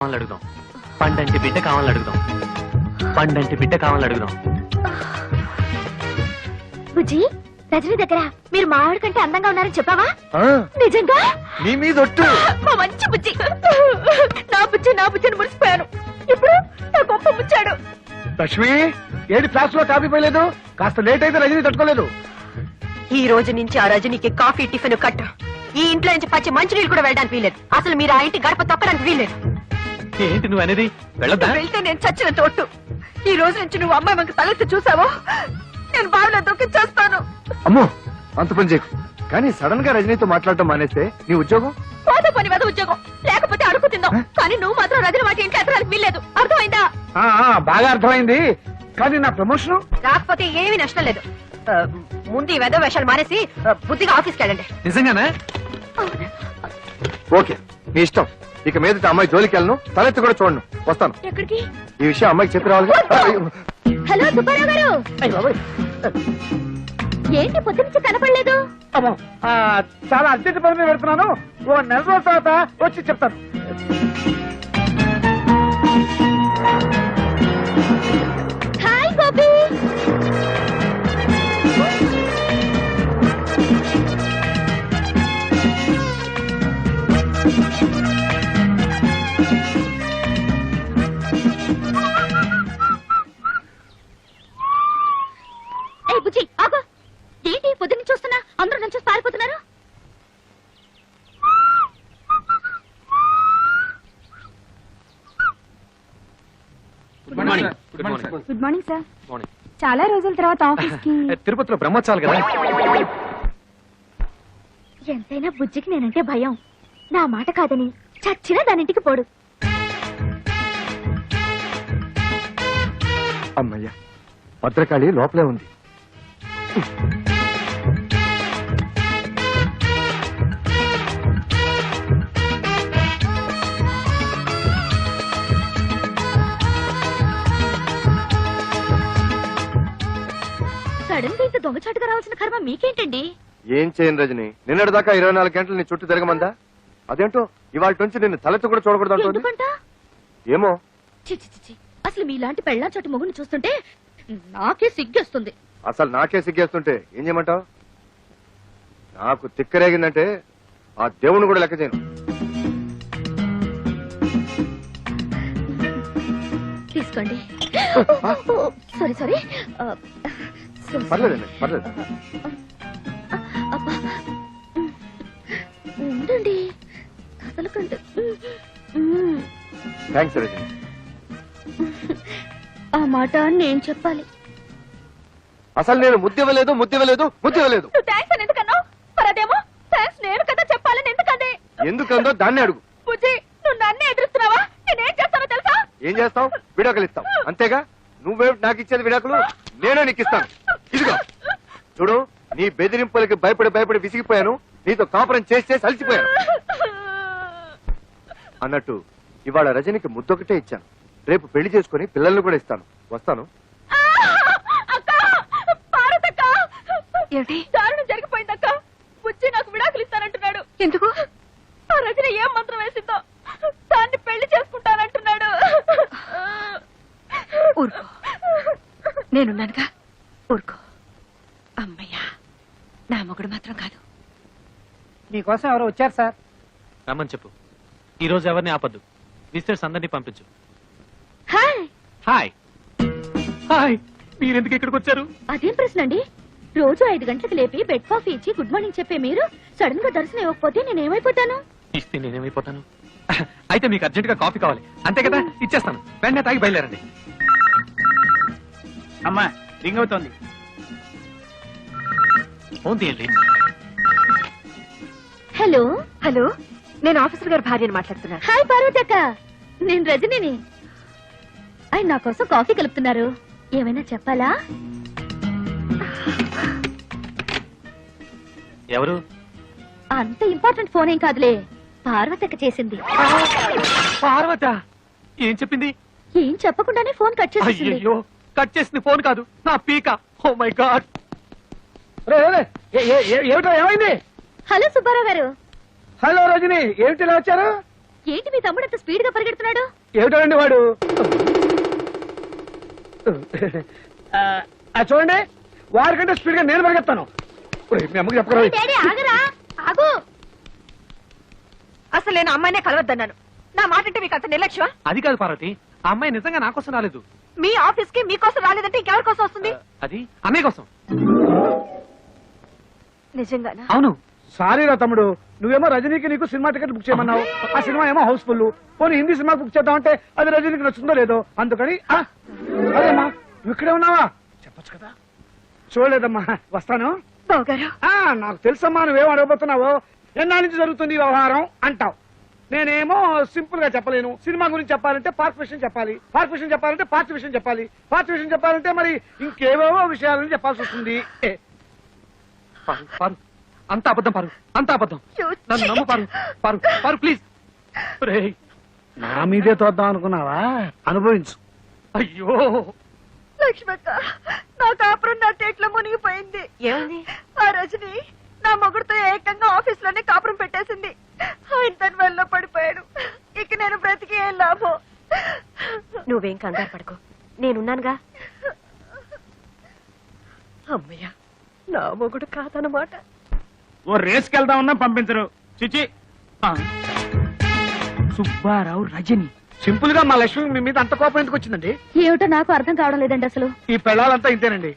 అడుగుదాం పండంటి బిడ్డ కావాలని అడుగుదాం పండంటి బిడ్డ కావాలని అడుగుదాం. బుజ్జి రజనీ దగ్గర మీరు మా ఆవిడ కంటే అందంగా ఉన్నారని చెప్పావా? నిజంగా నీ మీద ఒట్టు. మా మంచి బుజ్జి నా బుజ్జిని మురిసిపోయాను. ఇప్పుడు నా గొప్ప బుచ్చాడు. లక్ష్మి ఏది ఫ్లాష్ లో కాఫీ పోయలేదు? కాస్త లేట్ అయితే రజనీ తట్టుకోలేదు. ఈ రోజు నుంచి ఆ రజనీకి కాఫీ టిఫిన్ కట్ట. ఈ ఇంట్లో నుంచి పచ్చి మంచినీళ్ళు కూడా వెళ్ళడానికి వీలేదు. అసలు మీరు ఆ ఇంటి గడప తొక్కడానికి వీలేదు. ఏంటి నువ్వు అనేది? వెళ్ళొద్దా? వెళ్తే నేను చచ్చిన తోటు. ఈ రోజు నుంచి నువ్వు అమ్మాయి మనకు తలెత్తి చూసావో నేను బావిలో దొక్కి చేస్తాను. అమ్మో అంత పని చేయకు. కానీ సడన్ గా రజనీతో మాట్లాడటం మానేస్తే నీ ఉద్యోగం పోతే పని మీద ఉద్యోగం లేకపోతే అడుగు తిందాం. కానీ నువ్వు మాత్రం రజని వాటి ఇంట్లో ఎత్తడానికి వీల్లేదు. అర్థమైందా? బాగా అర్థమైంది. కానీ నా ప్రమోషన్ రాకపోతే ఏమీ నష్టం లేదు. ముందు ఈ వెధ వేషాలు మానేసి బుద్ధిగా ఆఫీస్కి వెళ్ళండి. నిజంగానా? ఓకే నీ ఇష్టం. ఇక మీదట అమ్మాయి జోలికి వెళ్ళను, తలెత్తి కూడా చూడను. వస్తాను. ఎక్కడికి? ఈ విషయం అమ్మాయికి చెప్పి రావాలి. హలో సుబ్బారావు గారు, ఏంటి పొద్దు నుంచి కనపడలేదు? చాలా అర్జెంట్ పని మీద పెడుతున్నాను. ఓ నెల రోజుల తర్వాత వచ్చి చెప్తాను. హాయ్ గోపి. బుజ్జి ఆగో. ఏంటి పొద్దున్న చూస్తున్నా అందరూ నుంచి పారిపోతున్నారు? Good morning. Good morning. Good morning sir. Morning. చాలా రోజుల తర్వాత ఆఫీస్ కి తిరుపతిలో బ్రహ్మోత్సవాలు కదా. ఎంతైనా బుజ్జికి నేనంటే భయం. నా మాట కాదని చచ్చినా దానింటికి పోడు. అమ్మయ్య భద్రకాళి లోపలే ఉంది. సడన్ గా ఇంత దొంగచాటుగా రావాల్సిన కర్మ మీకేంటండి? ఏం చేయను రజని, నిన్నటి దాకా 24 గంటలు నీ చుట్టూ తిరగమందా? అదేంటో ఇవాళ నుంచి నిన్ను తలెత్తి కూడా చూడకూడదు అంటుంది. ఎందుకంట? ఏమో. చి అసలు మీలాంటి పెళ్ళా చోటు మొగుని చూస్తుంటే నాకే సిగ్గేస్తుంది. అసలు నాకే సిగ్గేస్తుంటే ఏం చేయమంటావు? నాకు తిక్కరేగిందంటే ఆ దేవుని కూడా లెక్క చేయను. తీసుకోండి. సారీ పర్లేదండి పర్లేదు. అబ్బా ఉండండి కదలకండి. థ్యాంక్స్ రజని. ఆ మాట నేను చెప్పాలి. అసలు నేను ముద్దివ్వలేదు. థ్యాంక్స్ అని ఎందుకన్నావు? మరదేమో థ్యాంక్స్ నేను కదా చెప్పాలని ఎందుకంది? ఎందుకందో దాన్ని అడుగు. బుజ్జి నువ్వు నన్నే ఎదురుస్తున్నావా? నేనేం చేస్తానో తెలుసా? ఏం చేస్తావు? విడాకులు ఇస్తావు అంతేగా. నువ్వే నాకు ఇచ్చేది విడాకులు, నేనే నీకు ఇస్తాను. ఇదిగో చూడు, నీ బెదిరింపులకి భయపడి విసిగిపోయాను. నీతో కాపురం చేసి అలసిపోయాను. అన్నట్టు ఇవాళ రజనికి ముద్దొకటే ఇచ్చాను. రేపు పెళ్లి చేసుకుని పిల్లల్ని కూడా ఇస్తాను. వస్తాను. ఏమిటి దారుణం జరిగిపోయిందక్క. బుజ్జి నాకు విడాకులు ఇస్తానంటున్నాడు. ఎందుకు? ఆ రజని ఏం మంత్రం వేసిందో దాన్ని పెళ్లి చేసుకుంటానంటున్నాడు. ఊరుకో, నేనున్నానుగా. ఊరుకో. అమ్మయ్యా, నా మొగుడు మాత్రం కాదు. మీకోసం ఎవరో వచ్చారు సార్. రమ్మని చెప్పు. ఈ రోజు ఎవరిని ఆపద్దు. మిస్టర్స్ అందరినీ పంపించు. హాయ్. Hi hi. మీరెందుకు ఇక్కడికి వచ్చారు? అదేం ప్రశ్న అండి? రోజు 5 గంటలకు లేపి బెడ్ కాఫీ ఇచ్చి గుడ్ మార్నింగ్ చెప్పే మీరు సడన్ గా దర్శనం ఇవ్వకపోతే నేనేమైపోతాను? ఇస్తే నేనేమైపోతాను? అయితే మీకు అర్జెంట్ గా కాఫీ కావాలి అంతే కదా? ఇచ్చేస్తాను. వెంటనే తాగి బయలుదేరండి. అమ్మా రింగ్ అవుతోంది. ఫోన్ తీయండి. హలో హలో, నేను ఆఫీసర్ గారి భార్యని మాట్లాడుతున్నాను. హాయ్ పార్వతక్క, నేను రజనిని. ఆయన నా కోసం కాఫీ కలుపుతున్నారు. ఏమైనా చెప్పాలా? ఎవరు? అంత ఇంపార్టెంట్ ఫోన్ ఏం కాదులే, పార్వతక్క చేసింది. పార్వత ఏం చెప్పింది? ఏం చెప్పకుండానే ఫోన్ కట్ చేసేసింది. అయ్యో, కట్ చేసింది ఫోన్ కాదు, నా పీక. Oh my god. ఏమిటో ఏమైంది? హలో సుబ్బారావు గారు. హలో రజని, ఏమిటి ఇలా వచ్చారు? ఏంటి మీ తమ్ముడు అంత స్పీడ్ గా పరిగెడుతున్నాడు? ఏమిటండి వాడు చూడండి, వారికంటే స్పీడ్ గా నేను పరిగెత్తాను. మీ అమ్మకి చెప్పరా? డాడీ ఆగరా, ఆగు. అసలు నేను అమ్మాయినే కలవద్దన్నాను. నా మాట అంటే మీకు అంత నిర్లక్ష్యం? అది కాదు పార్వతి, ఆ అమ్మాయి నిజంగా నా కోసం రాలేదు. మీ ఆఫీస్ కి మీకోసం రాలేదంటే ఇంకెవరి కోసం వస్తుంది? అది అన్నయ్య కోసం. నిజంగానా? అవును. సారీ రా తమ్ముడు, నువ్వేమో రజనీకి నీకు సినిమా టికెట్ బుక్ చేయమన్నావు. ఆ సినిమా ఏమో హౌస్ఫుల్. పోనీ హిందీ సినిమా బుక్ చేద్దామంటే అది రజనీకి నచ్చుతుందో లేదో, అందుకని అదేమ్మా నువ్వు ఇక్కడే ఉన్నావా చెప్పొచ్చు కదా. చూడలేదమ్మా, వస్తాను. బావగారు, నాకు తెలుసమ్మా నువ్వేం అడగబోతున్నావో. ఎన్నాళ్ళ నుంచి జరుగుతుంది ఈ వ్యవహారం అంటావు. నేనేమో సింపుల్ గా చెప్పలేను. సినిమా గురించి చెప్పాలంటే పార్క్ విషయం చెప్పాలి, పార్క్ విషయం చెప్పాలంటే పార్క్ విషయం చెప్పాలి, పార్క్ విషయం చెప్పాలంటే మరి ఇంకేవేవో విషయాలని చెప్పాల్సి వస్తుంది. పారు పారు, అంత అబద్ధం పారు, అంత అబద్ధం. నన్ను నమ్ము పారు, పారు పారు ప్లీజ్. నా మీదే తోద్దాం అనుకున్నావా? అనుభవించు. అయ్యో లక్ష్మక్క, నా కాపురం నా తేట్లో మునిగిపోయింది. ఏమైంది? ఆ రజని నా మొగుడుతో ఏకంగా ఆఫీస్ లోనే కాపురం పెట్టేసింది. ఆయన తన వల్ల పడిపోయాడు. ఇక నేను బ్రతికి ఏం లాభం? నువ్వేం కంగారు పడుకో, నేనున్నానుగా. అమ్మయ్య, నా మొగుడు కాదనమాట. ఓ రేస్కి వెళ్దామన్నా పంపించరు. చిచి. సుబ్బారావు రజని. సింపుల్ గా మా లక్ష్మి మీ మీద అంత కోపం ఎందుకు వచ్చిందండి? ఏమిటో నాకు అర్థం కావడం లేదండి అసలు. ఈ పెళ్ళాలంతా ఇంతేనండి.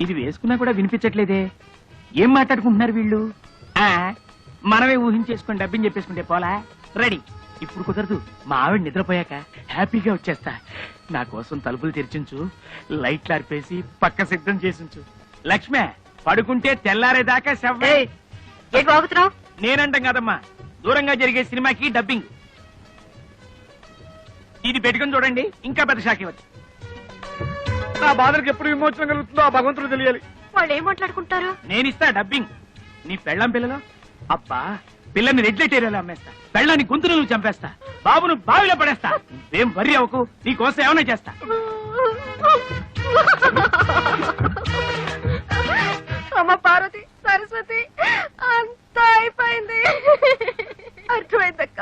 ఇది వేసుకున్నా కూడా వినిపించట్లేదే. ఏం మాట్లాడుకుంటున్నారు వీళ్ళు? మనమే ఊహించేసుకుని డబ్బింగ్ చెప్పేసుకుంటే పోలా. రెడీ. ఇప్పుడు కుదరదు, మా ఆవిడ నిద్రపోయాక హ్యాపీగా వచ్చేస్తా. నా కోసం తలుపులు తెరిచించు, లైట్లు ఆర్పేసి పక్క సిద్ధం చేసించు. లక్ష్మే, పడుకుంటే తెల్లారేదాకా శవ్వే. ఏం బాగుతున్నావు? నేనంటాం కదమ్మా, దూరంగా జరిగే సినిమాకి డబ్బింగ్. ఇది పెట్టుకుని చూడండి, ఇంకా పెద్ద షాక్ ఇవ్వచ్చు. నా బాధలకు ఎప్పుడు విమోచన కలుగుతుందో ఆ భగవంతుడు తెలియాలి. వాళ్ళు ఏం మాట్లాడుకుంటారు? నేనిస్తా డబ్బింగ్. నీ పెళ్ళం పిల్లలో అబ్బా, పిల్లని రెడ్లెట్ ఏరియాలో అమ్మేస్తా, పెళ్ళాన్ని గొంతులు నువ్వు చంపేస్తా, బాబును బావిలో పడేస్తా. ఏం వర్రీ అవ్వకు, నీ కోసం ఏమైనా చేస్తా. అమ్మ పార్వతి, సరస్వతి, అంతా అయిపోయింది. అర్థమైందక్క,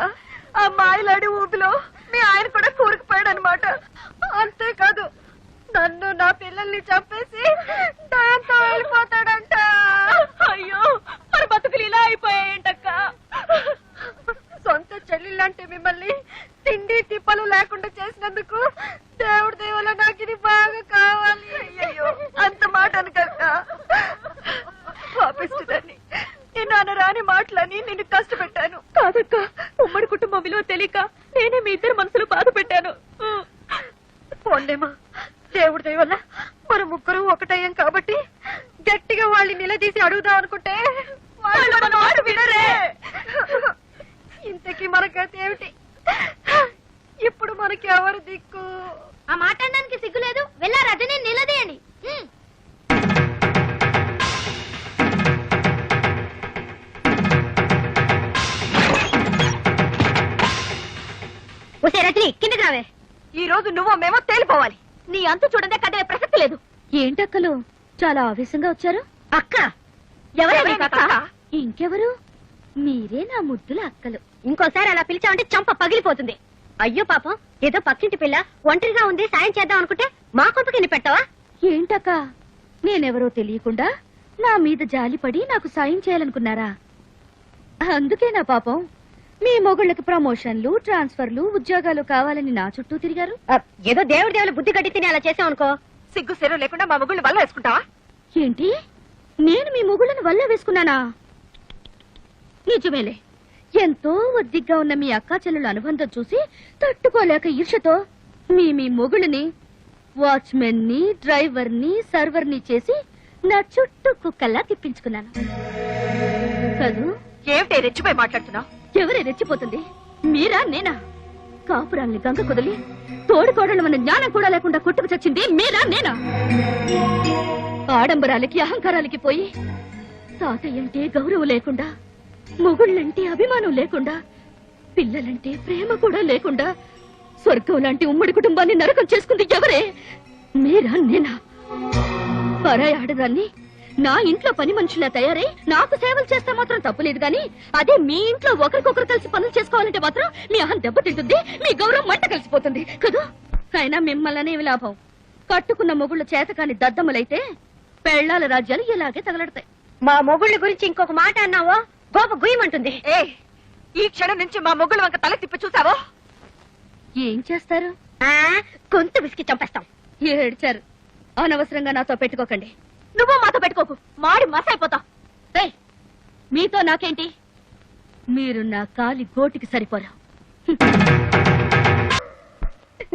ఆ మాయలాడి ఊపిలో మీ ఆయన కూడా కూరుకుపోయాడు అనమాట. అంతేకాదు, నన్ను నా పిల్లల్ని చంపేసి దాంతో వెళ్ళిపోతాడంట. అయ్యో, మరి బతుకులు ఇలా అయిపోయాయంటక్క. సొంత చెల్లిలాంటి మిమ్మల్ని తిండి తిప్పలు లేకుండా చేసినందుకు దేవుడి దేవుల నాకు ఇది బాగా కావాలి. అయ్యో, అంత మాట అనకక్క. పాపిస్తుందని నేను అనరాని మాటలని నిన్ను కష్టపెట్టాను. కాదక్క, ఉమ్మడి కుటుంబం విలువ తెలియక నేనే మీ ఇద్దరు మనసులు బాధ పెట్టాను. పోండేమా, దేవుడి దయ వల్ల మన ముగ్గురు ఒకటయ్యాం కాబట్టి గట్టిగా వాళ్ళని నిలదీసి అడుగుదాం అనుకుంటే వాళ్ళు మన మాట వినరే. ఇంతకీ మన గతి ఏమిటి? ఇప్పుడు మనకి ఎవరు దిక్కు? ఆ మాట్లాడడానికి సిగ్గులేదు, వెళ్ళా రజని నిలదీయండి. ఒసే రజని, కిందకి రావే. ఈ రోజు నువ్వు మేమో తేలిపోవాలి. నీ అంతు చూడదే కదే ప్రసక్తి లేదు. ఏంటక్కలు చాలా ఆవేశంగా వచ్చారు? అక్క, ఎవరే అక్క? ఇంకెవరు? మీరే నా ముద్దుల అక్కలు. ఇంకోసారి అలా పిలిచామంటే చంప పగిలిపోతుంది. అయ్యో పాపం, ఏదో పక్కింటి పిల్ల ఒంటరిగా ఉంది, సాయం చేద్దాం అనుకుంటే మా కొంపకిని పెట్టావా? ఏంటక్క, నేనెవరో తెలియకుండా నా మీద జాలిపడి నాకు సాయం చేయాలనుకున్నారా? అందుకే నా పాపం మీ మొగుళ్ళకి ప్రమోషన్లు, ట్రాన్స్ఫర్లు, ఉద్యోగాలు కావాలని నా చుట్టూ తిరిగారు. ఏదో దేవుడి దేవుల బుద్ధి గడ్డి తిని అలా చేసామనుకో. సిగ్గు సెరవు లేకుండా మా మొగుళ్ళు వల్ల వేసుకుంటావా? ఏంటి, నేను మీ మొగుళ్ళని వల్ల వేసుకున్నానా? నిజమేలే, ఎంతో ఒద్దిగ్గా ఉన్న మీ అక్కా చెల్లెల అనుబంధం చూసి తట్టుకోలేక ఈర్షతో మీ మొగుళ్ళని వాచ్మెన్ ని, డ్రైవర్ ని, సర్వర్ ని చేసి నా చుట్టూ కుక్కల్లా తిప్పించుకున్నాను కదూ. ఏమిటే రెచ్చిపోయి మాట్లాడుతున్నావు? ఎవరే రెచ్చిపోతుంది, మీరా నేనా? కాపురాల్ని గంగ కుదిలి తోడుకోడలు మన జ్ఞానం కూడా లేకుండా కొట్టుకు చచ్చింది మీరా నేనా? ఆడంబరాలకి అహంకారాలకి పోయి తాతయ్యంటే గౌరవం లేకుండా, మొగుళ్ళంటే అభిమానం లేకుండా, పిల్లలంటే ప్రేమ కూడా లేకుండా స్వర్గం లాంటి ఉమ్మడి కుటుంబాన్ని నరకం చేసుకుంది ఎవరే? మీరా నేనా? పరాయి ఆడదాన్ని నా ఇంట్లో పని మనుషులా తయారై నాకు సేవలు చేస్తే మాత్రం తప్పులేదు గాని అదే మీ ఇంట్లో ఒకరికొకరు కలిసి పనులు చేసుకోవాలంటే మాత్రం మీ అహం దెబ్బతింటుంది, మీ గౌరవం మంట కలిసిపోతుంది కదా. అయినా మిమ్మల్ని ఏమి లాభం? కట్టుకున్న మొగుళ్ళ చేతకాని దద్దమ్మలైతే పెళ్లాల రాజ్యాలు ఇలాగే తగలడతాయి. మా మొగుళ్ళ గురించి ఇంకొక మాట అన్నావో గోప గుయ్యమంటుంది. ఈ క్షణం నుంచి మా మొగ్గుల వంక తల తిప్పి చూసావో ఏం చేస్తారు? గొంతు విసికి చంపేస్తాం. ఏడ్చారు. అనవసరంగా నాతో పెట్టుకోకండి. నువ్వు మాతో పెట్టుకోకు, మాడి మసైపోతావు. మీతో నాకేంటి? మీరు నా కాలి గోటికి సరిపోరా.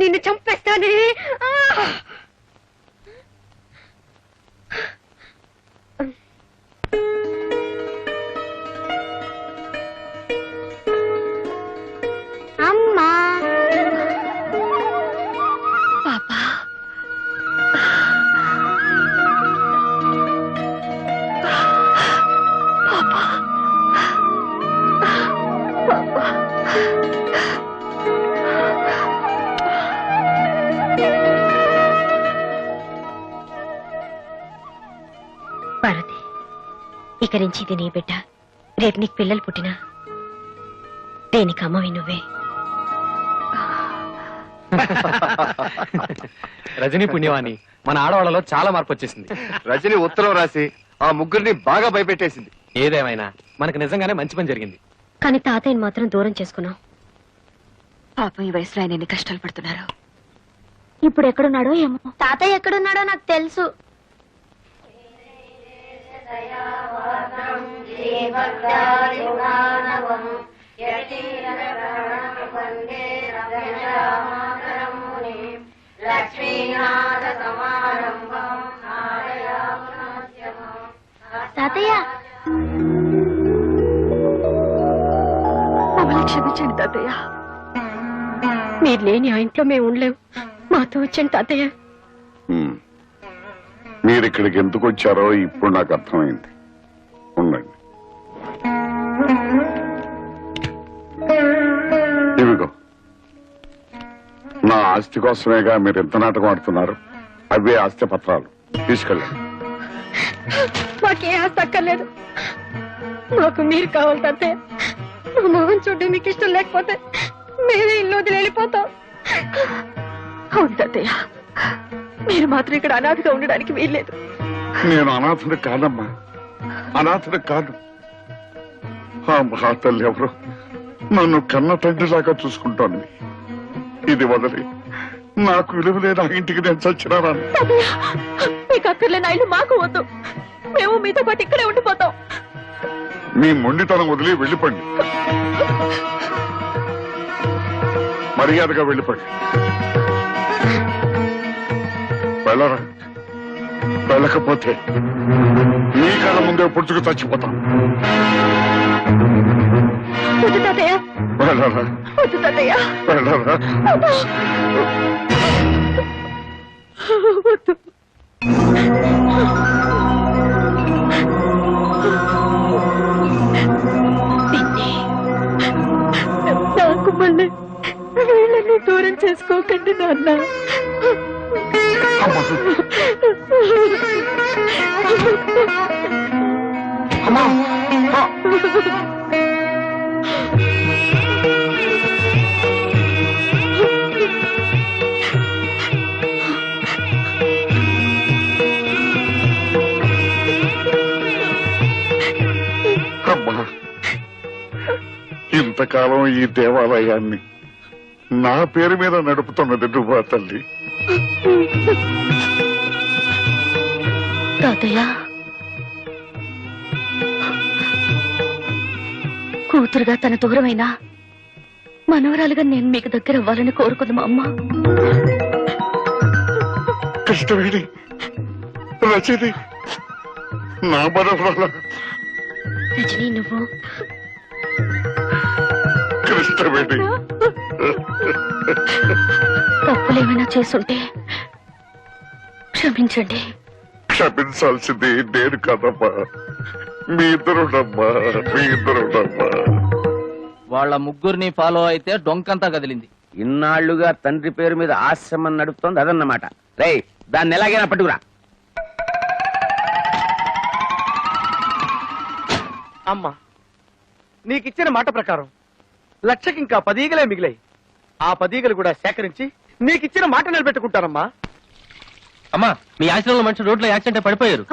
నిన్ను చంపేస్తానే. అమ్మా పాపా, పార్వతి, ఇక నుంచి ఇది నీ బిడ్డ. రేపు నీకు పిల్లలు పుట్టినా దేనికి అమ్మవి నువ్వే. రజనీ పుణ్యవాణి, మన ఆడవాళ్ళలో చాలా మార్పు వచ్చేసింది. రజని ఉత్తరం రాసి ఆ ముగ్గురిని బాగా భయపెట్టేసింది. ఏదేమైనా మనకు నిజంగానే మంచి పని జరిగింది. కానీ తాతయ్యని మాత్రం దూరం చేసుకున్నాం. పాపం ఈ వయసులో ఆయన ఎన్ని కష్టాలు పడుతున్నారు. ఇప్పుడు ఎక్కడున్నాడో ఏమో. తాతయ్య ఎక్కడున్నాడో నాకు తెలుసు. తాతయ్య, మమ్మల్ని క్షమించండి తాతయ్య. మీరు లేని ఆ ఇంట్లో మేము ఉండలేము. మాతో వచ్చండి తాతయ్య. మీరు ఇక్కడికి ఎందుకు వచ్చారో ఇప్పుడు నాకు అర్థమైంది. ఉండండి. ఇవిగో, నా ఆస్తి కోసమేగా మీరు ఎంత నాటకం ఆడుతున్నారు. అవే ఆస్తి పత్రాలు తీసుకెళ్ళండి. మాకే ఆస్తి అక్కర్లేదు. మాకు మీరు కావాలి తాతయ్య. మా మొహం చూడడం మీకు ఇష్టం లేకపోతే మేమే ఇల్లు వదిలి వెళ్ళిపోతాం. అవును తాతయ్య, మీరు మాత్రం ఇక్కడ అనాథగా ఉండడానికి వీల్లేదు. నేను అనాథుడు కాదమ్మా, అనాథుడు కాదు. ఆ మహాతల్లి ఎవరు నన్ను కన్న తండ్రిలాగా చూసుకుంటోంది. ఇది వదిలి నాకు విలువ లేదు ఆ ఇంటికి నేను చచ్చినాను. మీకు అక్కర్లేని ఇల్లు మాకు వద్దు. మేము మీతో పాటు ఇక్కడే ఉండిపోతాం. మీ మొండితనం వదిలి వెళ్ళిపోండి. మర్యాదగా వెళ్ళిపోండి. వెళ్ళరా, వెళ్ళకపోతే మీ కళ్ళ ముందే పుడుచుకు చచ్చిపోతాం. వద్దు తాతయ్య, వెళ్ళరా, వద్దు తాతయ్య, వెళ్ళరా. వద్దు. నాకు మళ్ళీ వీళ్ళని దూరం చేసుకోకండి నాన్న. ఇంతకాలం ఈ దేవాలయాన్ని నా పేరు మీద నడుపుతున్నది నువ్వా తల్లి? తాతయ్య, కూతురుగా తన దూరమైనా మనవరాలుగా నేను మీకు దగ్గర అవ్వాలని కోరుకుంది మా అమ్మ. కృష్ణవేణి, రచని, నా మనవరాల రజనీ, నువ్వు కృష్ణవేణి. తప్పులేమైనా చేసుంటే క్షమించండి. క్షమించాల్సింది నేను కాదమ్మా, మీ ఇద్దరుడమ్మా, మీ ఇద్దరుడమ్మా. వాళ్ళ ముగ్గురిని ఫాలో అయితే డొంకంతా కదిలింది. ఇన్నాళ్లుగా తండ్రి పేరు మీద ఆశ్రమం నడుపుతోంది అదన్నమాట. రేయ్, దాన్ని ఎలాగైనా పట్టుకురా. అమ్మా, నీకిచ్చిన మాట ప్రకారం లక్షకి ఇంకా 10 ఈగలే మిగిలాయి. ఆ 10 ఈగలు కూడా సేకరించి నీకిచ్చిన మాట నిలబెట్టుకుంటానమ్మా. అమ్మా, మీ ఆశ్రమంలో మనిషి రోడ్లో యాక్సిడెంట్ పడిపోయారు.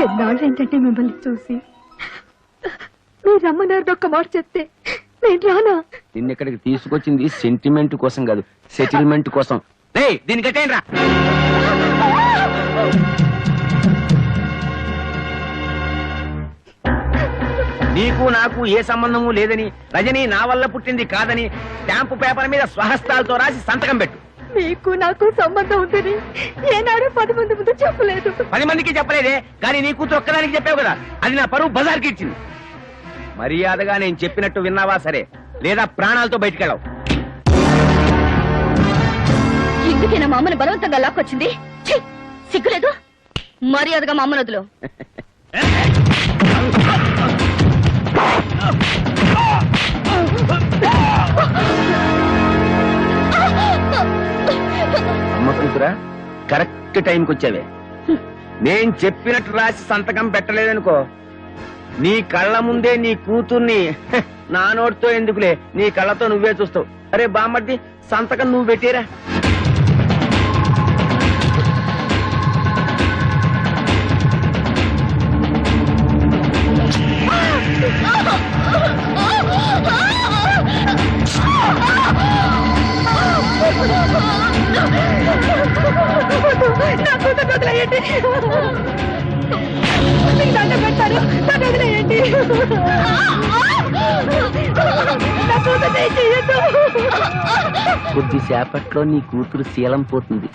ఎన్నాళ్ళు ఏంటంటే మిమ్మల్ని చూసి మీరు రమ్మన్నారు ఒక్క మాట చెప్తే నేను రానా? నిన్నెక్కడికి తీసుకొచ్చింది సెంటిమెంట్ కోసం కాదు, సెటిల్మెంట్ కోసం. దీని కట్టేయండి రా. నీకు నాకు ఏ సంబంధము లేదని, రజని నా వల్ల పుట్టింది కాదని స్టాంపు పేపర్ మీద స్వహస్తాలతో రాసి సంతకం పెట్టు. మీకు నాకు సంబంధం ఉందని ఏనాడు 10 మంది ముందు చెప్పలేదు. 10 మందికి చెప్పలేదే, కానీ నీ కూతురు ఒక్కదానికి చెప్పావు కదా, అది నా పరువు బజార్కి ఇచ్చింది. మర్యాదగా నేను చెప్పినట్టు విన్నావా సరే, లేదా ప్రాణాలతో బయటికెళ్ళవు. ఇందుకేనా మా అమ్మని బలవంతంగా లాక్కొచ్చింది? ఛీ, సిగ్గులేదు? మర్యాదగా మా అమ్మను వదులు. అమ్మ కూతురా, కరెక్ట్ టైంకి వచ్చావే. నేను చెప్పినట్టు రాసి సంతకం పెట్టలేదనుకో, నీ కళ్ళ ముందే నీ కూతుర్ని నా నోటితో ఎందుకులే, నీ కళ్ళతో నువ్వే చూస్తావు. అరే బామ్మర్ది, సంతకం నువ్వు పెట్టేరా. నా కూతురు వదిలేయండి, మీకు దండం పెడతారు, నన్ను వదిలేయండి. నా కూతురు చేయొద్దు. కొద్దిసేపట్లో నీ కూతురు శీలం పోతుంది.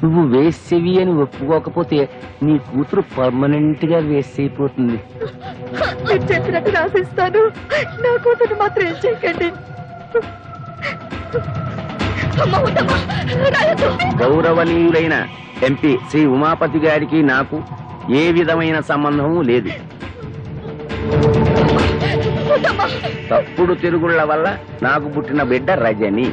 నువ్వు వేసేవి అని ఒప్పుకోకపోతే నీ కూతురు పర్మనెంట్ గా వేస్ట్ అయిపోతుంది. మీరు చెప్పినట్టు రాసిస్తాను, నా కూతురు మాత్రం ఏం చేయకండి. గౌరవనీయులైన ఎంపీ శ్రీ ఉమాపతి గారికి నాకు ఏ విధమైన సంబంధము లేదు. తప్పుడు తిరుగుళ్ల వల్ల నాకు పుట్టిన బిడ్డ రజని.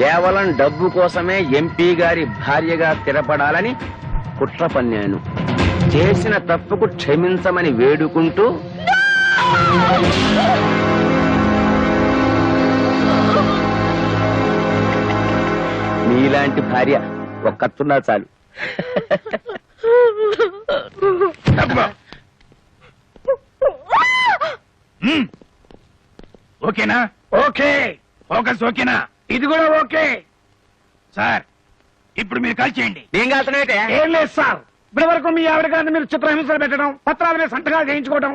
కేవలం డబ్బు కోసమే ఎంపీ గారి భార్యగా స్థిరపడాలని కుట్ర పన్నాను. చేసిన తప్పుకు క్షమించమని వేడుకుంటూ నీలాంటి భార్య ఒక్కతున్నా చాలు. ఓకేనా? ఓకే. ఫోకస్ ఓకేనా? ఇది కూడా ఓకే సార్, ఇప్పుడు మీరు కాల్ చేయండి. ఏం కాల్తున్నాయితే? ఏం లేదు సార్, ఇప్పటి వరకు మీ ఆవిడ గారిని మీరు చిత్రహింసలు పెట్టడం, పత్రాల మీద సంతకాలు చేయించుకోవడం,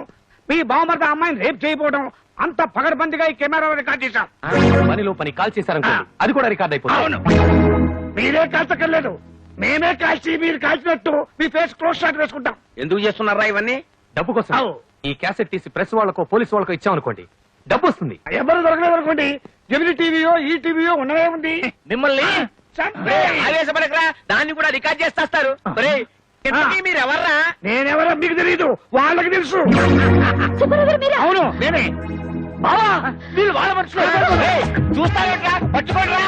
మీ బావమరిది అమ్మాయిని రేప్ చేయకపోవడం అంత పగడబందిగా ఈ కెమెరాలో రికార్డ్ చేశాం. పనిలో పని కాల్ చేశారనుకోండి, అది కూడా రికార్డ్ అయిపోతుంది. అవును, మీరే కాల్చక్కర్లేదు, మేమే కాల్చి మీరు కాల్చినట్టు మీ ఫేస్ క్లోజ్ షాట్ వేసుకుంటాం. ఎందుకు చేస్తున్నారా ఇవన్నీ? డబ్బు కోసం. అవు. ఈ క్యాసెట్ తీసి ప్రెస్ వాళ్ళకో పోలీసు వాళ్ళకో ఇచ్చామనుకోండి, డబ్బు వస్తుంది. ఎవరు దొరకలేదు అనుకోండి, జమిని టీవీయో ఈ టీవీయో ఉండనే ఉంది. మిమ్మల్ని ఆవేశపడకరా, దాన్ని కూడా రికార్డ్ చేస్తారు. మీరెవర్రా? నేనెవరో మీకు తెలియదు, వాళ్ళకి తెలుసు. అవును నేనే. బావా, వీళ్ళు వాళ్ళ మనుషులు. చూస్తారా? పట్టుకోండిరా,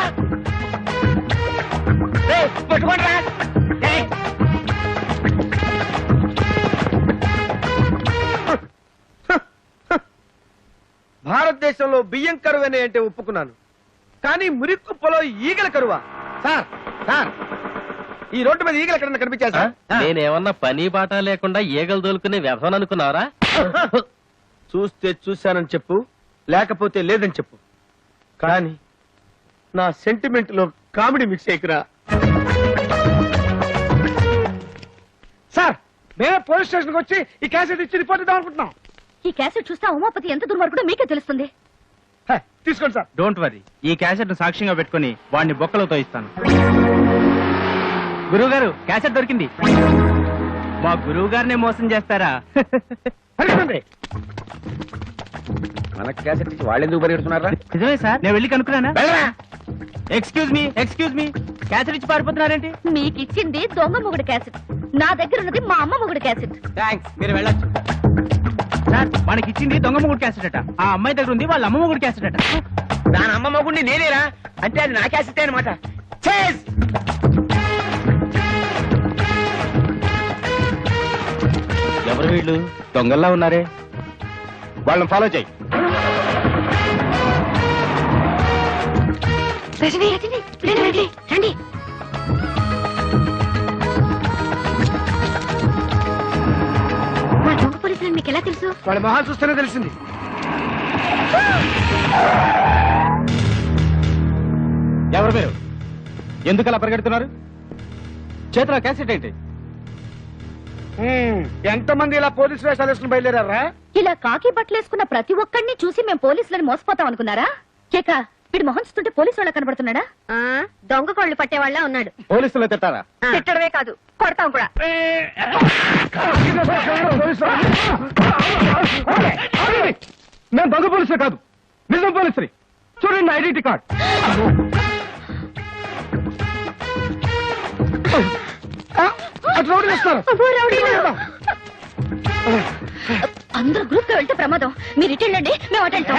పట్టుకోండిరా. భారతదేశంలో బియ్యం కరువనే అంటే ఒప్పుకున్నాను, కానీ మురిక్కుప్పలో ఈగల కరువా? సార్ సార్, ఈ రోడ్డు మీద ఈగలు ఎక్కడన్నా కనిపించారు సార్? నేనేమన్నా పని బాట లేకుండా ఈగలు దొలుకునే వ్యవహారం అనుకున్నావరా? చూస్తే చూశానని చెప్పు, లేకపోతే లేదని చెప్పు, కానీ నా సెంటిమెంట్ లో కామెడీ మిక్స్ చేయకురా. సార్, మేమే పోలీస్ స్టేషన్కి వచ్చి ఈ క్యాసెట్ ఇచ్చి రిపోర్ట్ ఇద్దాం అనుకుంటున్నాం. ఈ క్యాసెట్ చూస్తే ఉమాపతి ఎంత దుర్మార్గుడో మీకే తెలుస్తుంది. తీసుకోండి సార్. డోంట్ వరీ, ఈ క్యాసెట్ ను సాక్ష్యంగా పెట్టుకుని వాడిని బొక్కలతో ఇస్తాను. గురువు గారు, క్యాసెట్ దొరికింది. మా గురువు గారినే మోసం చేస్తారా? అడగండి. మనకి క్యాసెట్ ఇచ్చి వాళ్ళు ఎందుకు పరిగెడుతున్నారా? నిజమే సార్, నేను వెళ్ళి కనుక్కున్నానా? ఎక్స్క్యూజ్ మీ క్యాసెట్ ఇచ్చి పారిపోతున్నారేంటి? మీకు ఇచ్చింది దొంగ మొగుడు క్యాసెట్, నా దగ్గర ఉన్నది మా అమ్మ మొగుడు క్యాసెట్. థ్యాంక్స్, మీరు వెళ్ళొచ్చు. సార్, మనకి ఇచ్చింది దొంగ మొగుడు క్యాసెట్ అట, ఆ అమ్మాయి దగ్గర ఉంది వాళ్ళ అమ్మ మొగుడు క్యాసెట్ అట. దాని అమ్మ మొగుడిని నేనేరా అంటే అది నా క్యాసెట్ అనమాట. ఎవరు వీళ్ళు? దొంగల్లా ఉన్నారే. వాళ్ళని ఫాలో చేయి. రజనీ, రండి. మా దొంగ పోలీసులు మీకు ఎలా తెలుసు? వాళ్ళ మొహాలు చూస్తేనే తెలిసింది. ఎవరు మీరు? ఎందుకు అలా పరిగెడుతున్నారు? చేతిలో క్యాసెట్ ఏంటి? ఎంతమంది ఇలా పోలీసు వేషాలు వేసుకుని బయలుదేరారా? ఇలా కాకి బట్టలేసుకున్న ప్రతి ఒక్కడిని చూసి మేము పోలీసులను మోసపోతాం అనుకున్నారా? కేక వీడు మొహం చూస్తుంటే పోలీసు వాళ్ళ కనబడుతున్నాడా? దొంగ కోళ్లు పట్టేవాళ్ళ ఉన్నాడు. పోలీసులు తిట్టారా? తిట్టడమే కాదు, కొడతాం కూడా. నేను దొంగ పోలీసులు కాదు, నిజం పోలీసుని. చూడండి నా ఐడెంటిటీ కార్డ్. అందరూ గ్రూప్ గా వెళ్తే ప్రమాదం. మీరు ఇటు వెళ్ళండి, మేము అటు వెళ్తాం.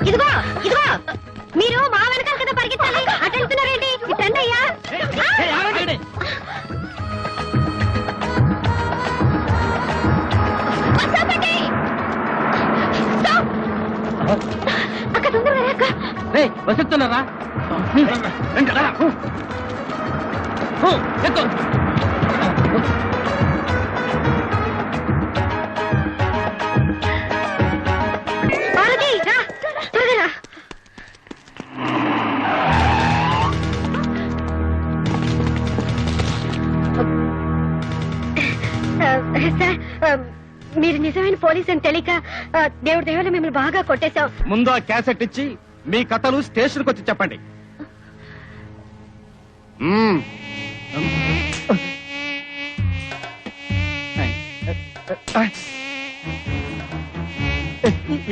ఇదిగో మీరు మా వెనకాల కదా పరిగెత్తాలి. అటు వెళ్తున్నారేంటి? ఇటండి అయ్యా. అక్క తొందరగా అక్క. వస్తున్నారా? మీరు నిజమైన పోలీస్ అని తెలియక దేవుడి దేవుళ్ళు మిమ్మల్ని బాగా కొట్టేశాం. ముందు ఆ క్యాసెట్ ఇచ్చి మీ కథలు స్టేషన్కి వచ్చి చెప్పండి.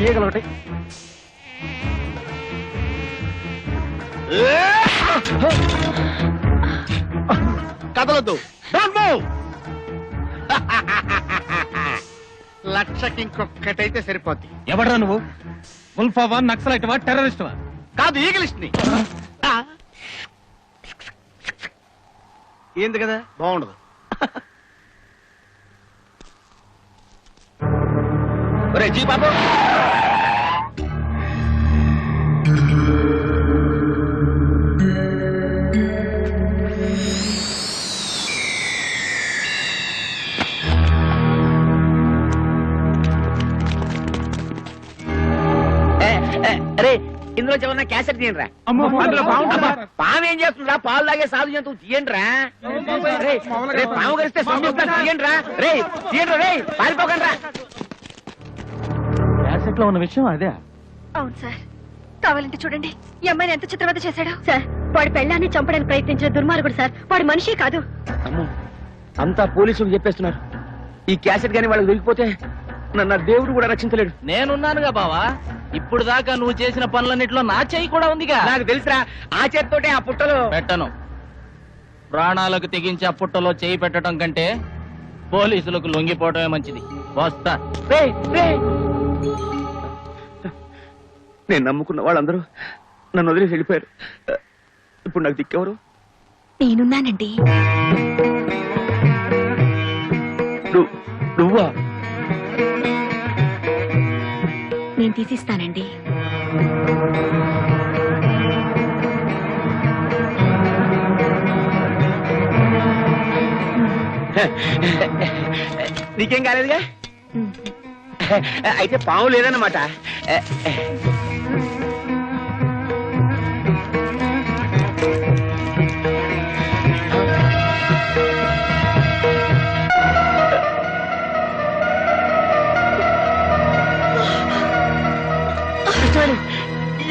ఈగలొకటి. కదలొద్దు. లక్షకి ఇంకొక్కటైతే సరిపోద్ది. ఎవడ్రా నువ్వు? ఉల్ఫావా, నక్సలైట్వా, టెర్రరిస్ట్వా? కాదు, ఈగలిస్ట్ ని. ఏంది కదా, బాగుండదు. ఒరే జీ బాబు, అరే ఇందులో ఏమన్నా క్యాసెట్ తీయండిరా. పాము ఏం చేస్తుందిరా? పాలు లాగే సాధు జంతువు తీయండిరా. రే పాము కలిస్తే సంబంధించిన తీయండిరా. రే తీయండి, రే పారిపోకండి రా. క్యాసెట్ లో ఉన్న విషయం అదే. అవును సార్, కావాలంటే చూడండి ఈ అమ్మాయిని ఎంత చిత్రవద చేశాడు. సార్, వాడి పెళ్ళాన్ని చంపడానికి ప్రయత్నించిన దుర్మార్గుడు సార్. వాడు మనిషి కాదు. అమ్మో, అంతా పోలీసులు చెప్పేస్తున్నారు. ఈ క్యాసెట్ గానీ వాళ్ళకి దొరికిపోతే నన్ను దేవుడు కూడా రక్షించలేడు. నేనున్నానుగా బావా. ఇప్పుడు దాకా నువ్వు చేసిన పనులన్నిట్లో నా చెయ్యి కూడా ఉందిగా. నాకు తెలుసురా, ఆ చేతితోటే ఆ పుట్టలో పెట్టను. ప్రాణాలకు తెగించి ఆ పుట్టలో చేయి పెట్టడం కంటే పోలీసులకు లొంగిపోవటమే మంచిది. వస్తా. నేను నమ్ముకున్న వాళ్ళందరూ నన్ను వదిలేసి వెళ్ళిపోయారు. ఇప్పుడు నాకు దిక్కెవరు? నేనున్నానండి. నువ్వా? నేను తీసిస్తానండి. నీకేం కాలేదుగా? అయితే పాము లేదన్నమాట.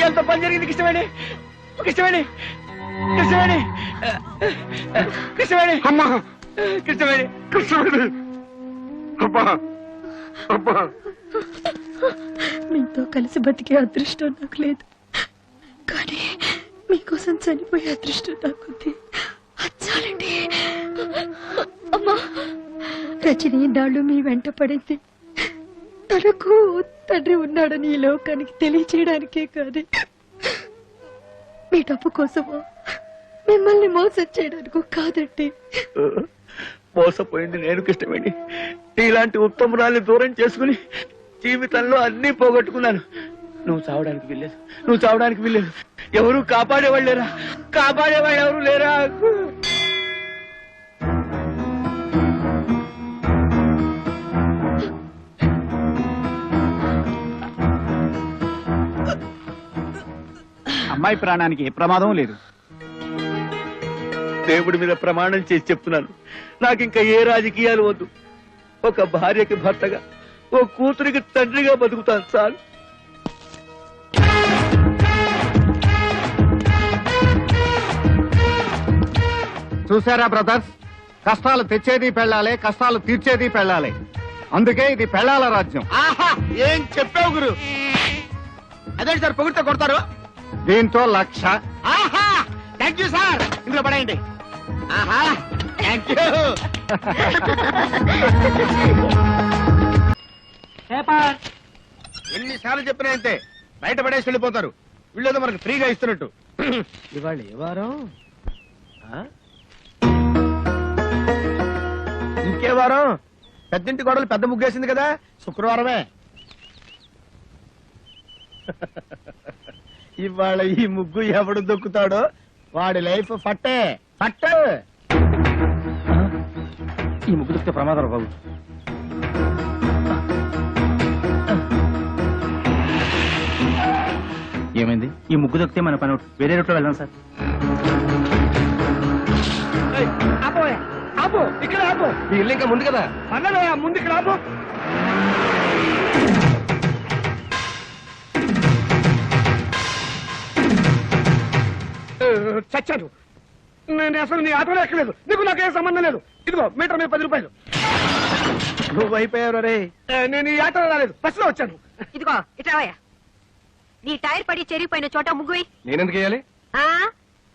ఎంత పని జరిగింది కృష్ణవేణి? కృష్ణవేణి, కృష్ణవేణి, కృష్ణవేణి, అమ్మా, కృష్ణవేణి, కృష్ణవేణి, అబ్బా, అబ్బా. మీతో కలిసి బతికే అదృష్టం నాకు లేదు, కానీ మీకోసం చనిపోయే అదృష్టం నాకుంది. చాలండి. అమ్మా, రజని నాళ్ళు మీ వెంట పడింది తనకు తండ్రి ఉన్నాడని ఈ లోకానికి తెలియచేయడానికే కాదు, మీ డబ్బు కోసమో మిమ్మల్ని మోసం చేయడానికి కాదండి. మోసపోయింది నేను కృష్ణవేణి. ఇలాంటి ఉత్తమురాల్ని దూరం చేసుకుని జీవితంలో అన్ని పోగొట్టుకున్నాను. నువ్వు చావడానికి వీల్లేదు. ఎవరు కాపాడేవాళ్ళు లేరా? కాపాడేవాళ్ళు ఎవరు లేరా? అమ్మాయి ప్రాణానికి ఏ ప్రమాదం లేదు. దేవుడి మీద ప్రమాణం చేసి చెప్తున్నాను, నాకింకా ఏ రాజకీయాలు వద్దు. ఒక భార్యకి భర్తగా, ఓ కూతురికి తండ్రిగా బతుకుతాను చాలు. చూసారా బ్రదర్స్, కష్టాలు తెచ్చేది పెళ్ళాలి, కష్టాలు తీర్చేది పెళ్ళాలి. అందుకే ఇది పెళ్ళాల రాజ్యం. ఆహా, ఏం చెప్పావు గురు? అదే సార్ పొగిడితే కొడతారు. దీంతో 1,00,000. ఆహా, థ్యాంక్ యూ సార్. ఇందులో పడేయండి. ఆహా, థ్యాంక్ యూ. ఎన్నిసార్లు చెప్పినా అంతే, బయట పడేసి వెళ్ళిపోతారు. వీళ్ళేదో మనకు ఫ్రీగా ఇస్తున్నట్టు. ఇవాళ ఏ వారం? ఇంకే వారం? పెద్దింటి గొడవలు పెద్ద ముగ్గేసింది కదా, శుక్రవారమే. ఇవాళ ఈ ముగ్గు ఎవడు దొక్కుతాడో వాడి లైఫ్ ఫట్టే ఫట్ట. ఈ ముగ్గు దొక్కితే ప్రమాదం బాబు. ఏమైంది? ఈ ముగ్గు దొక్కితే మన పని అవుట్. వేరే రూట్లో వెళ్దాం సార్. ఆపు, ఇక్కడ ఆపు. ఈ ఇల్లు ఇంకా ముందు కదా. అన్నదే ముందు ఇక్కడ ఆపు. చచ్చాను. నేను అసలు నీ ఆటోలో ఎక్కలేదు. నీకు నాకేం సంబంధం లేదు. ఇదిగో మీటర్ మీద 10 రూపాయలు. నువ్వు అయిపోయావు రే. నేను ఈ ఆటోలో రాలేదు, బస్సులో వచ్చాను. ఇదిగో ఇట్రావయ్యా, నీ టైర్ పడి చెరిగిపోయిన చోట ముగ్గు వేయి. నేనెందుకు వేయాలి?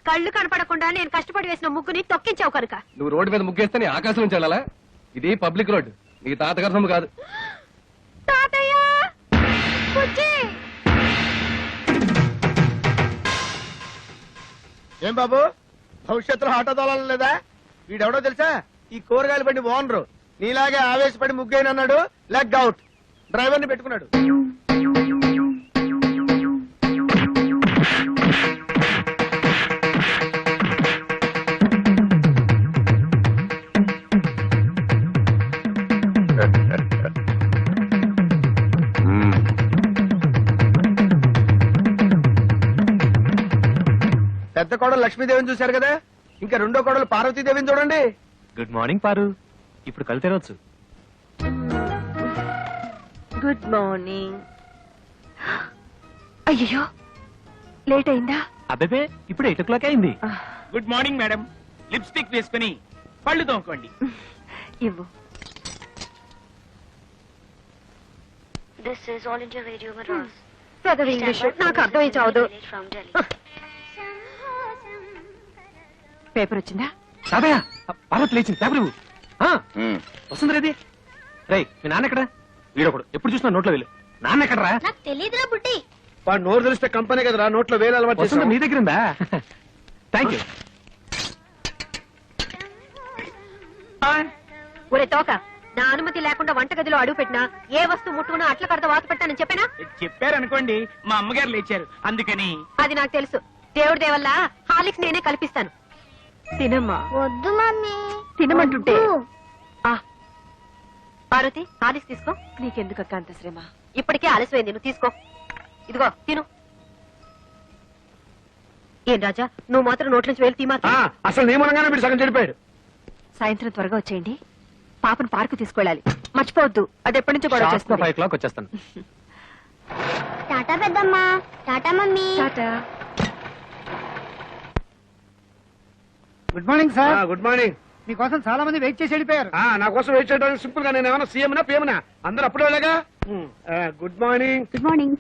కళ్ళు కనపడకుండా నేను కష్టపడి వేసిన ముగ్గుని తొక్కించావు కనుక. నువ్వు రోడ్డు మీద ముగ్గేస్తే నీ ఆకాశం నుంచి వెళ్ళాలా? ఇది పబ్లిక్ రోడ్, నీ తాతగారి సొమ్ము కాదు. తాతయ్య, బుజ్జి. ఏం బాబు, భవిష్యత్తులో ఆటో తోలాలి లేదా? వీడెవడో తెలుసా? ఈ కూరగాయలు బండి ఓనరు. నీలాగే ఆవేశపడి ముగ్గైనన్నాడు, లెగ్ అవుట్. డ్రైవర్ ని పెట్టుకున్నాడు. పెద్ద కోడలు లక్ష్మీదేవిని చూశారు కదా, ఇంకా రెండో కోడలు పార్వతీదేవిని చూడండి. గుడ్ మార్నింగ్ పారు. ఇప్పుడు కళ్ళు తెరవచ్చు. Good morning. అయ్యో, లేట్ అయిందా? అబ్బే ఇప్పుడు 8 o'clock అయింది. Good morning madam. లిప్స్టిక్ వేసుకుని పళ్ళు తోముకోండి. ఇవ్వు. This is All India Radio Madras. పెదవి ఇంగ్లీష్ నాకు అర్థమై చావదు. From Delhi. పేపర్ వచ్చిందా? తాతయ్య, పార్వతి లేచింది. పేపర్ ఇవ్వు. వస్తుంది రేది. రే, మీ నాన్న ఎక్కడ? వీడొకడు ఎప్పుడు చూసినా నోట్లో వెళ్ళు. నాన్న ఎక్కడరా? నాకు తెలీదురా బుడ్డి. వాడు నోరు తెలిస్తే కంపెనీ కదరా, నోట్లో వేలు అలవాటు వస్తుంది చేస్తాం. నీ దగ్గర ఉందా? Thank you. ఒరే తోక, నా అనుమతి లేకుండా వంటగదిలో అడుగు పెట్టినా ఏ వస్తువు ముట్టుకున్నా అట్ల కడత వాత పెట్టానని చెప్పానా? చెప్పారనుకోండి, మా అమ్మగారు లేచారు అందుకని. అది నాకు తెలుసు. దేవుడి దేవల్ల హాలిక్స్ నేనే కల్పిస్తాను. తినమ్మా. వద్దు మమ్మీ. తినమంటుంటే. వద్దు. పార్వతి, హాలిక్స్ తీసుకో. నీకెందుకక్క అంత శ్రమ? ఇప్పటికే ఆలస్యమైంది, నువ్వు తీసుకో. ఇదిగో తిను. ఏం రాజా, నువ్వు మాత్రం నోట్ల నుంచి వేలు తీమా. అసలు నియమనంగానే మీరు సగం చెడిపోయాడు. సాయంత్రం త్వరగా వచ్చేయండి. పాపను పార్కు తీసుకెళ్ళాలి, మర్చిపోవద్దు. అది ఎప్పటి నుంచో గొడవ చేస్తుంది. 5 o'clock వచ్చేస్తాను. టాటా పెద్దమ్మా. Tata mummy. Tata. Good morning sir. Good morning. మీకోసం చాలా మంది వెయిట్ చేసి వెళ్ళిపోయారు. నా కోసం వెయిట్ చేయడానికి సింపుల్ గా నేను ఏమైనా సీఎం నా పిఎం నా? అందరూ అప్పుడే వెళ్ళగా. Good morning. Good morning.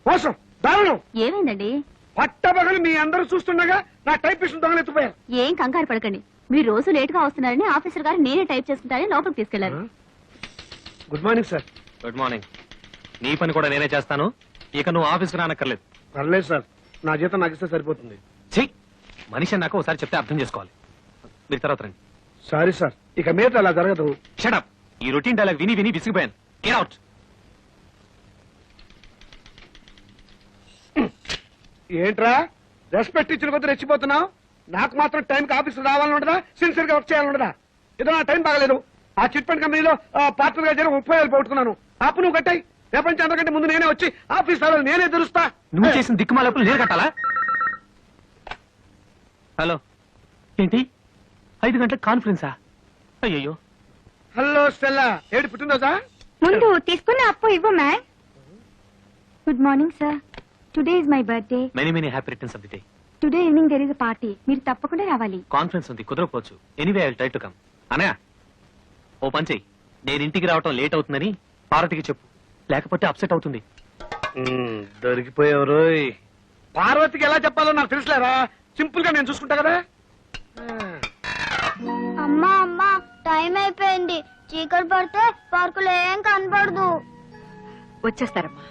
మోసం, దారుణం. ఏమైందండి? పట్టబగలు మీ అందరూ చూస్తుండగా నా టైపిస్ట్ దొంగలు ఎత్తుపోయారు. ఏం కంగారు పడకండి, మీరు రోజు లేట్ గా వస్తున్నారని ఆఫీసర్ గారు నేనే టైప్ చేసుకుంటారని లోపలికి తీసుకెళ్లారు. Good morning sir. Good morning. నీ పని కూడా నేనే చేస్తాను, ఇక నువ్వు ఆఫీస్కి రానక్కర్లేదు. పర్లేదు సార్, నా జీతం నాకు ఇస్తే సరిపోతుంది. చెయ్యి, మనిషి నాకు ఒకసారి చెప్తే అర్థం చేసుకోవాలి. మీరు తర్వాత రండి. సారీ సార్, ఇక మీద అలా జరగదు. షటప్. ఈ రొటీన్ డైలాగ్ విని విని విసిగిపోయాను. Get out. ఏంట్రా రెస్పెక్ట్ ఇచ్చిన కొద్ది రెచ్చిపోతున్నావు? నాకు మాత్రం టైంకి ఆఫీస్ రావాలని ఉండదా? సిన్సియర్ గా వర్క్ చేయాలని ఉండదా? ఏదో నా టైం బాగలేదు. ఆ చిట్ ఫండ్ కంపెనీలో పార్ట్నర్ గా జరిగి 30,000 పోగొట్టుకున్నాను. అప్పు నువ్వు కట్టాయి. రేపటి నుంచి అందరికంటే ముందు నేనే వచ్చి ఆఫీస్ రావాలి, నేనే తెరుస్తా. నువ్వు చేసిన దిక్కుమాలప్పుడు నేను కట్టాలా? హలో, ఏంటి 5 గంటలకు కాన్ఫరెన్సా? అయ్యో. హలో స్టెల్లా, ఏడు పుట్టినరోజా? ముందు తీసుకున్న అప్పు ఇవ్వు ma'am. Good morning sir, today is my birthday. Many many happy returns of the day. Today evening there is a party, మీరు తప్పకుండా రావాలి. కాన్ఫరెన్స్ ఉంది, కుదరకపోవచ్చు. Anyway I will try to come. Anaya, ఓ పని చెయ్యి, నేను ఇంటికి రావటం లేట్ అవుతుందని పార్వతికి చెప్పు, లేకపోతే అప్సెట్ అవుతుంది. దొరికిపోయావు. పార్వతికి ఎలా చెప్పాలో నాకు తెలుసులేరా, సింపుల్ గా నేను చూసుకుంటా కదా. అమ్మా అమ్మా, టైం అయిపోయింది. చీకటి పడితే పార్కులో ఏం కనపడదు. వచ్చేస్తారమ్మా.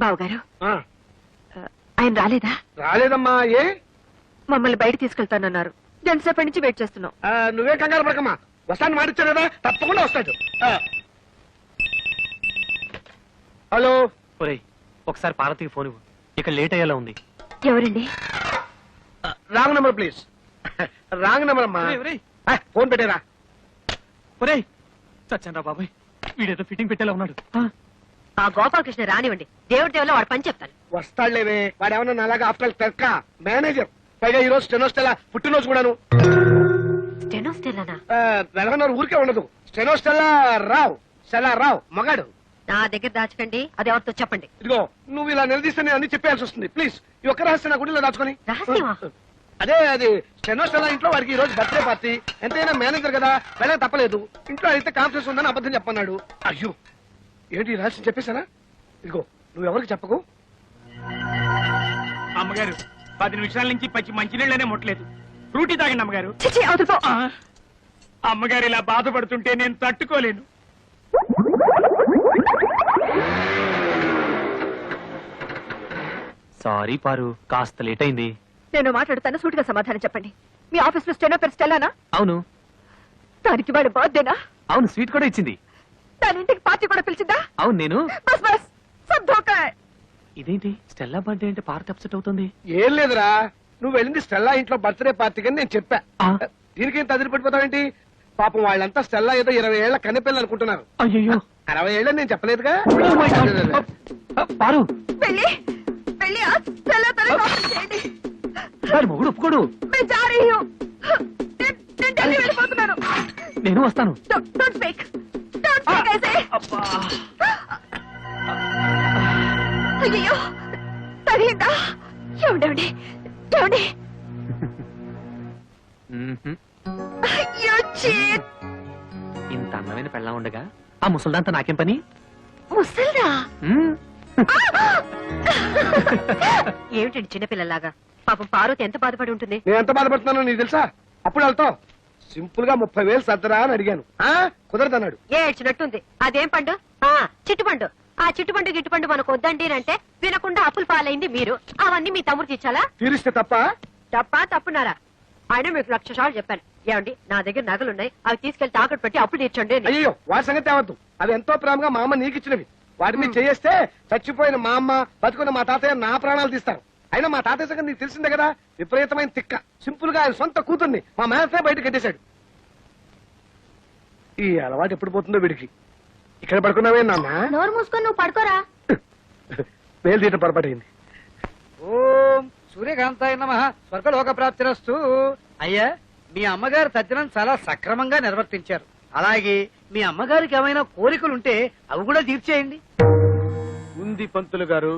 బావగారు, ఆయన రాలేదా? రాలేదమ్మా. ఏ? మమ్మల్ని బయట తీసుకెళ్తానన్నారు. ఎంతసేపటి నుంచి వెయిట్ చేస్తున్నాం. నువ్వే కంగారు పడకమ్మా, వస్తాను మాటిచ్చారు కదా, తప్పకుండా వస్తాడు. హలో. ఒరేయ్, ఒకసారి పార్వతికి ఫోన్ ఇవ్వు, ఇక లేట్ అయ్యేలా ఉంది. ఎవరండి? Wrong number please. Wrong number అమ్మా. ఫోన్ పెట్టేరా. ఒరేయ్, చచ్చాను రా బాబాయ్, వీడేదో ఫిట్టింగ్ పెట్టేలా ఉన్నాడు. ఆ గోపాలకృష్ణ రానివ్వండి, దేవుడి దేవుళ్ళ వాడు పని చెప్తాను. వస్తాడులేవే, వాడు ఏమన్నా అలాగా ఆఫ్టర్ క్లర్క్ మేనేజర్. పైగా ఈ రోజు స్టెనోస్టెలా పుట్టినరోజు కూడాను. స్టెనోస్టెల్లానా? నెలకొన్నర ఊరికే ఉండదు. స్టెనోస్టెల్లా రావు, స్టెల్లా రావు మగాడు. నా దగ్గర దాచకండి, అది ఎవరితో చెప్పండి. ఇదిగో, నువ్వు ఇలా నిలదీస్తే నేను అన్ని చెప్పాల్సి వస్తుంది. ప్లీజ్, ఈ ఒక్క రహస్యం నా గుడిలో దాచుకొని. రహస్యమా? అదే, అది స్టెనోస్టెల్లా ఇంట్లో వాడికి ఈ రోజు బర్త్డే పార్టీ. ఎంతైనా మేనేజర్ కదా, వెళ్ళక తప్పలేదు. ఇంట్లో అయితే కాన్ఫరెన్స్ ఉందని అబద్ధం చెప్పన్నాడు. అయ్యో, ఏంటి ఈ రహస్యం చెప్పేశానా? ఇదిగో, నువ్వు ఎవరికి చెప్పకు. అమ్మగారు 10 నిమిషాల నుంచి పచ్చి మంచినీళ్ళనే ముట్టలేదు. ఫ్రూటీ తాగండి అమ్మగారు. అమ్మగారు ఇలా బాధపడుతుంటే నేను తట్టుకోలేను. సారీ పారు, కాస్త లేట్ అయింది. నేను మాట్లాడుతాను, సూటిగా సమాధానం చెప్పండి. మీ ఆఫీస్ లో స్టెనో పేరు స్టెల్లానా? అవును. దానికి వాడు బర్త్డేనా? అవును, స్వీట్ కూడా ఇచ్చింది. దాని ఇంటికి పార్టీ కూడా పిలిచిందా? అవును, నేను. బస్ బస్, సబ్ ధోకా. ఇదేంటి స్టెల్లా బర్త్డే అంటే పార్టీ అప్సెట్ అవుతుంది? ఏం లేదురా, నువ్వు వెళ్ళింది స్టెల్లా ఇంట్లో బర్త్డే పార్టీ అని నేను చెప్పా. ఆ. దీనికి ఇంత అదిరిపడిపోతావేంటి? పాపం వాళ్ళంతా స్టెల్లా ఏదో 20 ఏళ్ల కన్నెపిల్లలు అనుకుంటున్నారు. అయ్యో, 60 ఏళ్ళని నేను చెప్పలేదుగా. పారు, వెళ్ళి వెళ్ళి ఆ స్టెల్లాతో కాన్ఫరెన్స్ చేయండి. వాడి మొగుడు ఒప్పుకోడు. मैं जा रही हूँ. నేను ఢిల్లీ వెళ్ళిపోతున్నాను. నేను వస్తాను. Don't speak. Don't speak ऐसे. అయ్యో, తగిలిందా? ఏమండి ఏమండి? అయ్యో, చీట్. ఇంత అందమైన పెళ్ళా ఉండగా ఆ ముసల్దాంతా నాకేం పని? ముసల్దా? ఏమిటండి చిన్నపిల్లలాగా? పాపం పార్వతి ఎంత బాధపడి ఉంటుంది. నేను ఎంత బాధపడుతున్నానో నీకు తెలుసా? అప్పుడు వెళ్తావు సింపుల్ గా 30,000 సర్దరా అని అడిగాను. కుదరదన్నాడు. ఏడ్చినట్టుంది. అదేం పండు? చిట్టుపండు. ఆ చిట్టుపండు గిట్టుపండు మనకు వద్దండి అంటే వినకుండా అప్పులు పాలైంది మీరు. అవన్నీ మీ తమ్ముడు తీర్చాలా? తీరిస్తే తప్ప? తప్పున్నారా? ఆయన మీకు 1,00,000 సార్లు చెప్పాను. ఏమండి, నా దగ్గర నగలున్నాయి, అవి తీసుకెళ్లి తాకట్టు పెట్టి అప్పులు తీర్చండి అని. అయ్యో, వాటి సంగతి అవద్దు. అవి ఎంతో ప్రేమగా మా అమ్మ నీకు ఇచ్చినవి. వాటిని చేస్తే చచ్చిపోయిన మా అమ్మ, బతుకున్న మా తాతయ్య నా ప్రాణాలు తీస్తారు. అయినా మా తాతయ్య సంగతి నీకు తెలిసిందే కదా, విపరీతమైన తిక్క. సింపుల్ గా ఆయన సొంత కూతుర్ని మా మేనసే బయట కట్టేశాడు. ఈ అలవాటు ఎప్పుడు పోతుందో వీడికి. ఇక్కడ పడుకున్నావే నాన్న? నోరు మూసుకొని నువ్వు పడుకోరా. వేలు తీయటం పొరపాటైంది. ఓం సూర్యకాంతాయ నమః. స్వర్గలోక ప్రాప్తిరస్తు. అయ్యా, మీ అమ్మగారు తద్దినం చాలా సక్రమంగా నిర్వర్తించారు. అలాగే మీ అమ్మగారికి ఏమైనా కోరికలుంటే అవి కూడా తీర్చేయండి. ఉంది పంతులు గారు.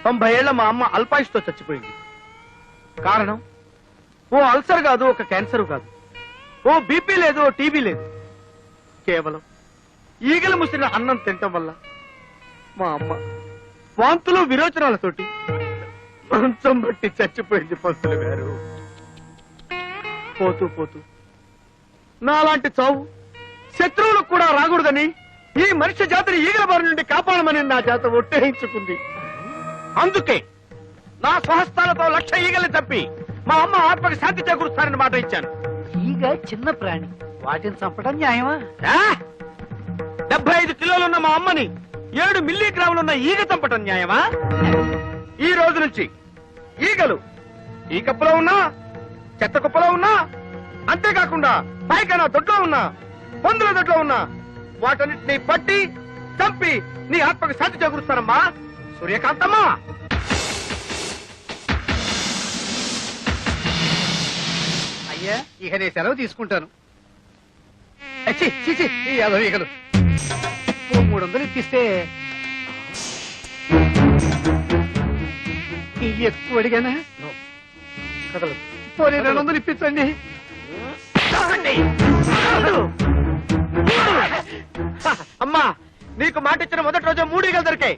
90 ఏళ్ల మా అమ్మ అల్పాయుష్తో చచ్చిపోయింది. కారణం ఓ అల్సర్ కాదు, ఒక క్యాన్సర్ కాదు, ఓ బీపీ లేదు, ఓ టీబీ లేదు. కేవలం ఈగలు ముసిన అన్నం తినటం వల్ల మా అమ్మ వాంతులు విరోచనాలతోటి మంచం బట్టి చచ్చిపోయింది పంతులు గారు. పోతూ పోతూ నాలాంటి చావు శత్రువులకు కూడా రాకూడదని ఈ మనిషి జాతిని ఈగల బారి నుండి కాపాడమని నా చేత ఒట్టేయించుకుంది. అందుకే నా స్వహస్తాలతో 1,00,000 ఈగల్ని చంపి మా అమ్మ ఆత్మకి శాంతి చేకూరుస్తానని మాట ఇచ్చాను. ఈగ చిన్న ప్రాణి, వాటిని చంపడం న్యాయమా? 75 కిలోలున్న మా అమ్మని 7 మిల్లీగ్రాములున్న ఈగ చంపటం న్యాయమా? ఈ రోజు నుంచి ఈగలు ఈ కప్పులో ఉన్నా, చెత్త కుప్పలో ఉన్నా, అంతేకాకుండా పైకైనా దొడ్లో ఉన్నా, పందుల దొడ్లో ఉన్నా వాటన్నిటిని పట్టి చంపి నీ ఆత్మకు శాంతి చేకూరుస్తానమ్మా సూర్యకాంతమ్మా. అయ్యా, ఇక నేను సెలవు తీసుకుంటాను. ఛీ, ఛీ, ఛీ, ఈ యాదవ ఈగలు. ఓ 300 ఇప్పిస్తే ఎక్కువ అడిగానా? పోనీ 200 ఇప్పించండి. అమ్మా, నీకు మాట ఇచ్చిన మొదటి రోజు 3 ఈగలు దొరికాయి.